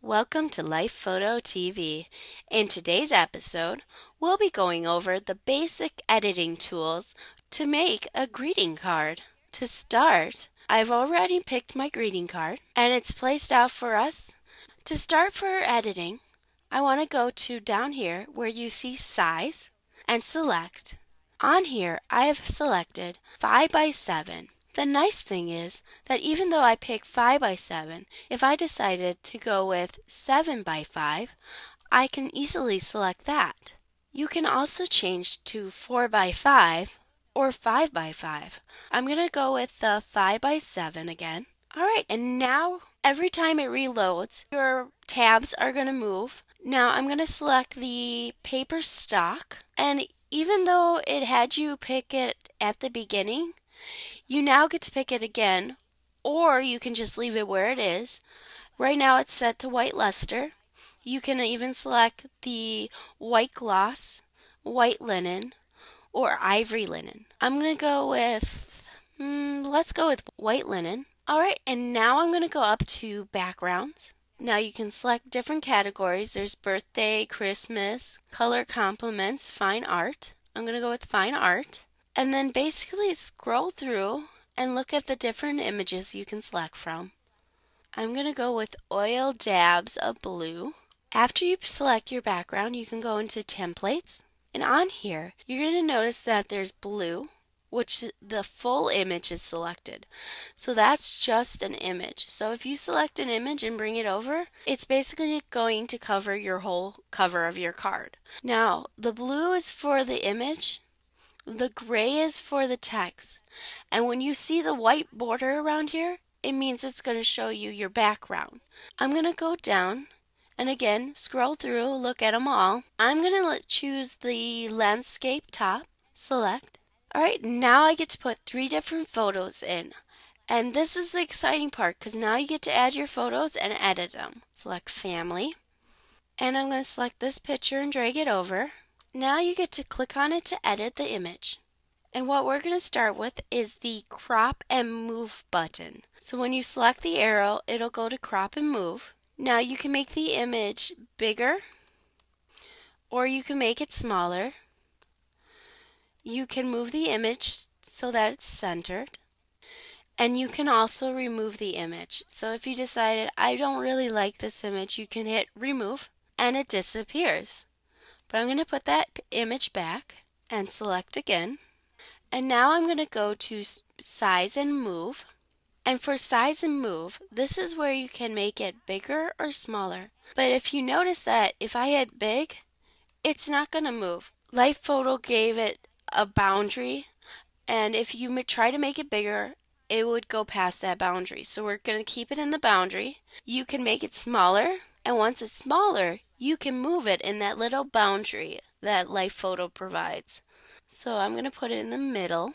Welcome to Life Photo TV. In today's episode, we'll be going over the basic editing tools to make a greeting card. To start, I've already picked my greeting card and it's placed out for us. To start for editing, I want to go to down here where you see size and select. On here, I have selected 5 by 7. The nice thing is that even though I pick 5 by 7, if I decided to go with 7 by 5, I can easily select that. You can also change to 4 by 5 or 5 by 5. I'm going to go with the 5 by 7 again. Alright, and now every time it reloads, your tabs are going to move. Now I'm going to select the paper stock, and even though it had you pick it at the beginning, you now get to pick it again, or you can just leave it where it is. Right now it's set to white luster. You can even select the white gloss, white linen, or ivory linen. I'm going to go with, let's go with white linen. Alright, and now I'm going to go up to backgrounds. Now you can select different categories. There's birthday, Christmas, color compliments, fine art. I'm going to go with fine art. And then basically scroll through and look at the different images you can select from. I'm going to go with oil dabs of blue. After you select your background, you can go into templates. And on here, you're going to notice that there's blue, which the full image is selected. So that's just an image. So if you select an image and bring it over, it's basically going to cover your whole cover of your card. Now, the blue is for the image. The gray is for the text. And when you see the white border around here, it means it's going to show you your background. I'm going to go down and again scroll through, look at them all. I'm going to choose the landscape top, select. Alright, now I get to put 3 different photos in. And this is the exciting part because now you get to add your photos and edit them. Select family. And I'm going to select this picture and drag it over. Now you get to click on it to edit the image. And what we're going to start with is the crop and move button. So when you select the arrow, it'll go to crop and move. Now you can make the image bigger or you can make it smaller. You can move the image so that it's centered. And you can also remove the image. So if you decided, I don't really like this image, you can hit remove and it disappears. But I'm going to put that image back and select again. And now I'm going to go to size and move. And for size and move, this is where you can make it bigger or smaller. But if you notice that if I hit big, it's not going to move. Life Photo gave it a boundary. And if you try to make it bigger, it would go past that boundary. So we're going to keep it in the boundary. You can make it smaller. And once it's smaller, you can move it in that little boundary that Life Photo provides. So I'm going to put it in the middle.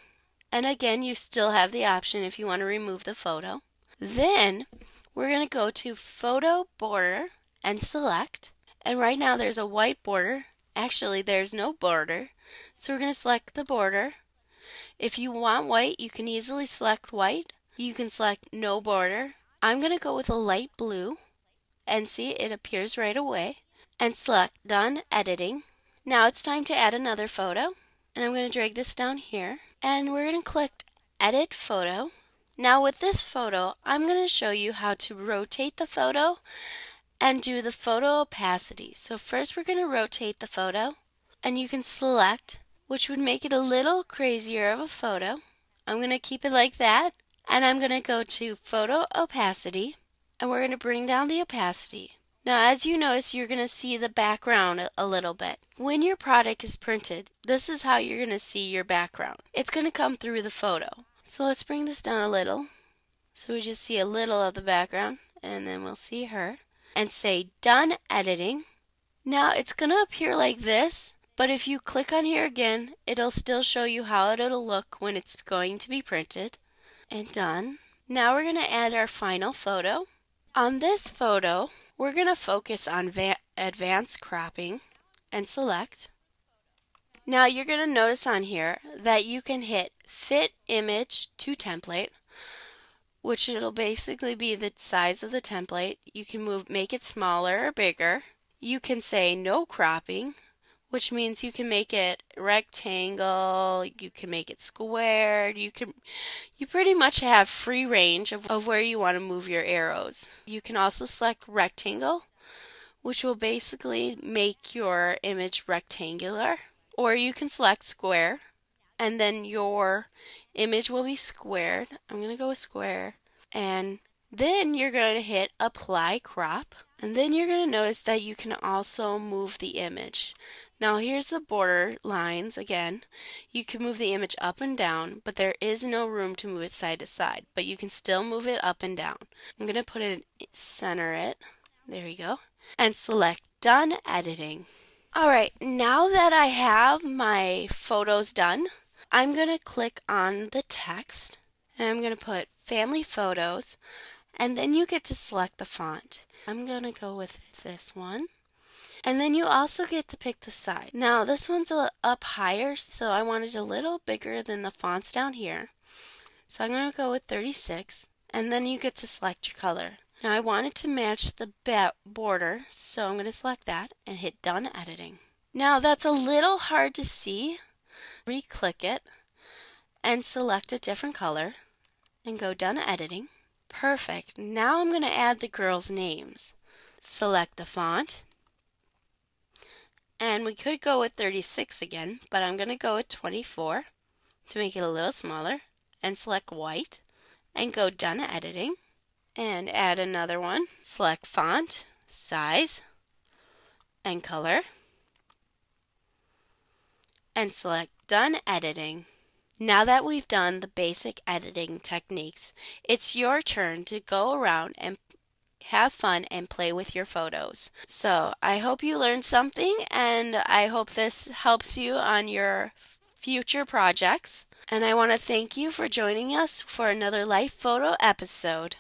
And again, you still have the option if you want to remove the photo. Then we're going to go to Photo Border and select. And right now there's a white border. Actually, there's no border. So we're going to select the border. If you want white, you can easily select white. You can select no border. I'm going to go with a light blue. And see, it appears right away. And select Done Editing. Now it's time to add another photo. And I'm going to drag this down here. And we're going to click Edit Photo. Now with this photo, I'm going to show you how to rotate the photo and do the photo opacity. So first we're going to rotate the photo. And you can select, which would make it a little crazier of a photo. I'm going to keep it like that. And I'm going to go to Photo Opacity. And we're going to bring down the opacity. Now as you notice, you're going to see the background a little bit. When your product is printed, this is how you're going to see your background. It's going to come through the photo. So let's bring this down a little. So we just see a little of the background. And then we'll see her. And say Done Editing. Now it's going to appear like this. But if you click on here again, it'll still show you how it'll look when it's going to be printed. And done. Now we're going to add our final photo. On this photo, we're going to focus on advanced cropping and select. Now you're going to notice on here that you can hit Fit Image to Template, which it'll basically be the size of the template. You can make it smaller or bigger. You can say no cropping, which means you can make it rectangle, you can make it squared, you pretty much have free range of where you want to move your arrows. You can also select rectangle, which will basically make your image rectangular, or you can select square, and then your image will be squared. I'm going to go with square, and then you're going to hit apply crop, and then you're going to notice that you can also move the image. Now here's the border lines again. You can move the image up and down, but there is no room to move it side to side, but you can still move it up and down. I'm going to put it, center it, there you go, and select done editing. Alright, now that I have my photos done, I'm going to click on the text, and I'm going to put family photos, and then you get to select the font. I'm going to go with this one. And then you also get to pick the size. Now this one's up higher, so I want it a little bigger than the fonts down here. So I'm going to go with 36, and then you get to select your color. Now I want it to match the border, so I'm going to select that and hit done editing. Now that's a little hard to see. Re-click it and select a different color and go done editing. Perfect. Now I'm going to add the girls' names. Select the font. And we could go with 36 again, but I'm going to go with 24 to make it a little smaller, and select white and go done editing and add another one. Select font, size, and color, and select done editing. Now that we've done the basic editing techniques, it's your turn to go around and have fun and play with your photos. So I hope you learned something, and I hope this helps you on your future projects. And I want to thank you for joining us for another Life Photo episode.